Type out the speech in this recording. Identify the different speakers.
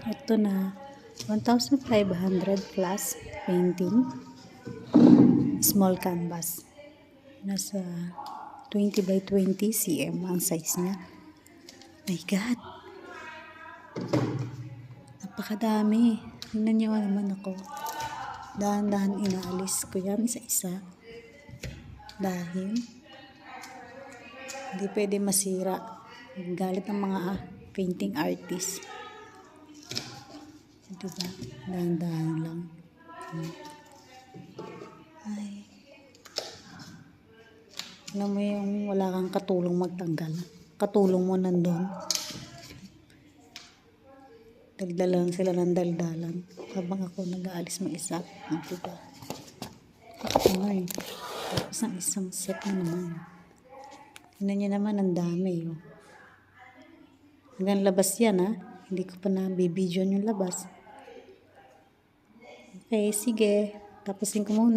Speaker 1: Ito na, 1,500 plus painting. Small canvas. Nasa 20 by 20 cm ang size niya. My God! Napakadami. Tingnan niyo naman ako. Dahan-dahan inaalis ko yan isa-isa. Dahil hindi pwede masira. Galit ng mga painting artist. Diba? Dahan-dahan lang. Ay. Alam mo yung wala kang katulong magtanggal. Katulong mo nandun. Daldalan sila ng daldalan. Habang ako nag-aalis mag-isa. Diba? Ay. Tapos ang isang set na naman. Tingnan niyo naman ang dami. Oh. Hanggang labas yan ha. Hindi ko pa na-bibidyon yung labas. Okay, sige. Tapusin ko muna.